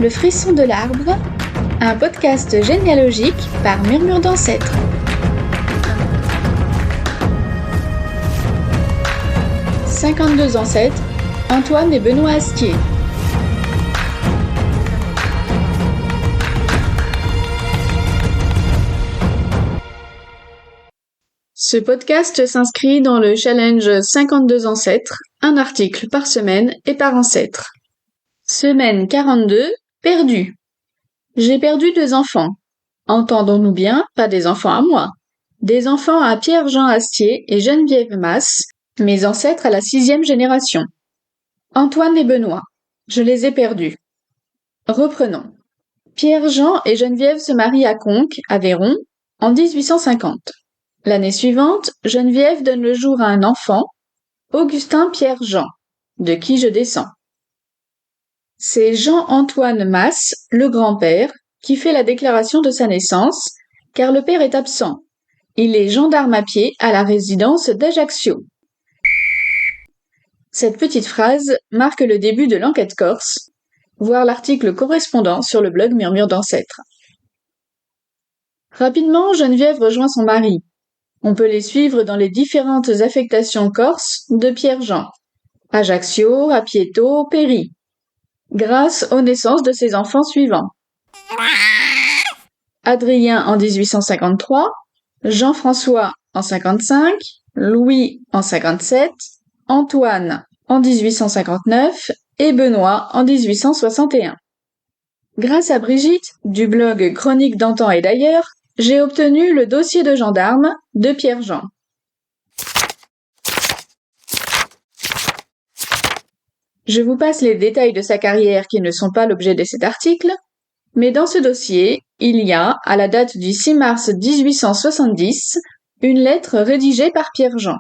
Le frisson de l'arbre, un podcast généalogique par Murmure d'Ancêtres. « 52 ancêtres, Antoine et Benoît Astier. » Ce podcast s'inscrit dans le challenge 52 ancêtres, un article par semaine et par ancêtre. Semaine 42, perdu. J'ai perdu 2 enfants. Entendons-nous bien, pas des enfants à moi. Des enfants à Pierre-Jean Astier et Geneviève Masse, mes ancêtres à la 6e génération. Antoine et Benoît. Je les ai perdus. Reprenons. Pierre-Jean et Geneviève se marient à Conques, Aveyron, en 1850. L'année suivante, Geneviève donne le jour à un enfant, Augustin Pierre-Jean, de qui je descends. C'est Jean-Antoine Masse, le grand-père, qui fait la déclaration de sa naissance, car le père est absent. Il est gendarme à pied à la résidence d'Ajaccio. Cette petite phrase marque le début de l'enquête corse, voir l'article correspondant sur le blog Murmure d'Ancêtres. Rapidement, Geneviève rejoint son mari. On peut les suivre dans les différentes affectations corses de Pierre-Jean, Ajaccio, Apieto, Péry, grâce aux naissances de ses enfants suivants. Adrien en 1853, Jean-François en 55, Louis en 57, Antoine en 1859 et Benoît en 1861. Grâce à Brigitte, du blog Chronique d'antan et d'ailleurs, j'ai obtenu le dossier de gendarme de Pierre-Jean. Je vous passe les détails de sa carrière qui ne sont pas l'objet de cet article, mais dans ce dossier, il y a, à la date du 6 mars 1870, une lettre rédigée par Pierre-Jean.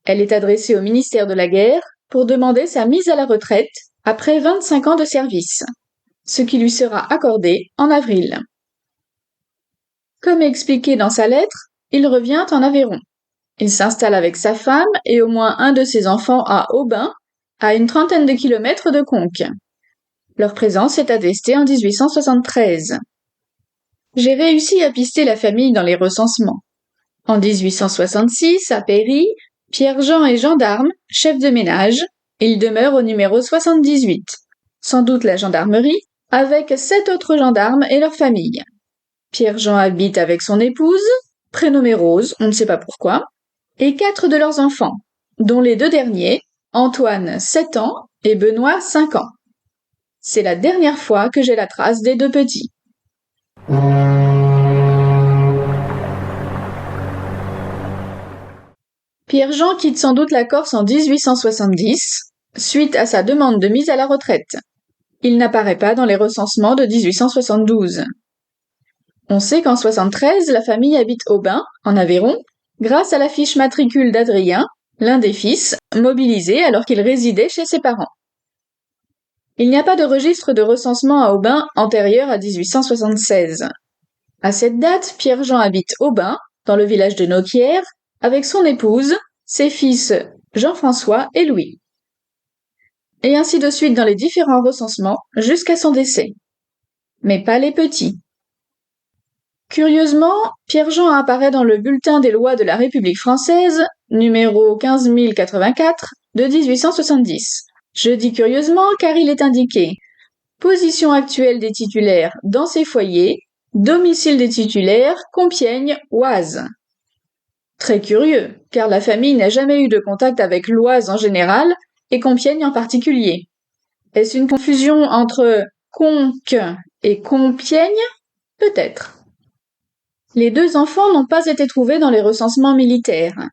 Elle est adressée au ministère de la Guerre pour demander sa mise à la retraite après 25 ans de service, ce qui lui sera accordé en avril. Comme expliqué dans sa lettre, il revient en Aveyron. Il s'installe avec sa femme et au moins un de ses enfants à Aubin, à une trentaine de kilomètres de Conques. Leur présence est attestée en 1873. J'ai réussi à pister la famille dans les recensements. En 1866, à Péry, Pierre-Jean est gendarme, chef de ménage, et il demeure au numéro 78, sans doute la gendarmerie, avec 7 autres gendarmes et leurs familles. Pierre-Jean habite avec son épouse, prénommée Rose, on ne sait pas pourquoi, et 4 de leurs enfants, dont les 2 derniers, Antoine 7 ans et Benoît 5 ans. C'est la dernière fois que j'ai la trace des 2 petits. Pierre-Jean quitte sans doute la Corse en 1870, suite à sa demande de mise à la retraite. Il n'apparaît pas dans les recensements de 1872. On sait qu'en 73, la famille habite Aubin, en Aveyron, grâce à la fiche matricule d'Adrien, l'un des fils, mobilisé alors qu'il résidait chez ses parents. Il n'y a pas de registre de recensement à Aubin antérieur à 1876. À cette date, Pierre-Jean habite Aubin, dans le village de Noquières, avec son épouse, ses fils Jean-François et Louis. Et ainsi de suite dans les différents recensements jusqu'à son décès. Mais pas les petits. Curieusement, Pierre-Jean apparaît dans le bulletin des lois de la République française, numéro 15084, de 1870. Je dis curieusement car il est indiqué « Position actuelle des titulaires dans ces foyers, domicile des titulaires, Compiègne, Oise ». Très curieux, car la famille n'a jamais eu de contact avec l'Oise en général et Compiègne en particulier. Est-ce une confusion entre Conques et Compiègne? Peut-être. Les 2 enfants n'ont pas été trouvés dans les recensements militaires.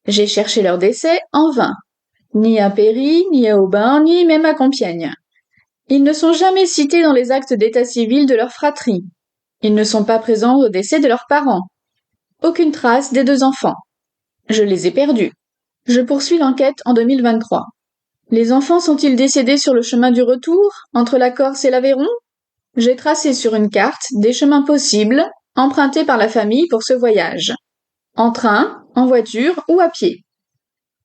J'ai cherché leur décès en vain. Ni à Péry, ni à Aubin, ni même à Compiègne. Ils ne sont jamais cités dans les actes d'état civil de leur fratrie. Ils ne sont pas présents au décès de leurs parents. Aucune trace des 2 enfants. Je les ai perdus. Je poursuis l'enquête en 2023. Les enfants sont-ils décédés sur le chemin du retour, entre la Corse et l'Aveyron? J'ai tracé sur une carte des chemins possibles, empruntés par la famille pour ce voyage. En train, en voiture ou à pied.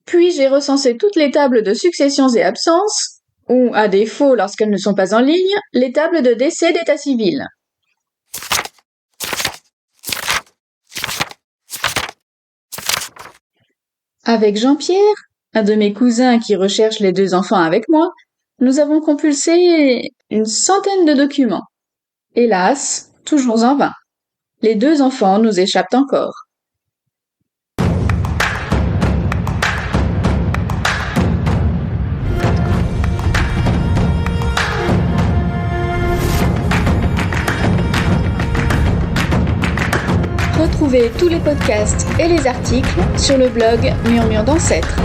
Puis j'ai recensé toutes les tables de successions et absences, ou, à défaut, lorsqu'elles ne sont pas en ligne, les tables de décès d'état civil. Avec Jean-Pierre, un de mes cousins qui recherche les 2 enfants avec moi, nous avons compulsé une centaine de documents. Hélas, toujours en vain. Les 2 enfants nous échappent encore. Retrouvez tous les podcasts et les articles sur le blog Murmure d'Ancêtres.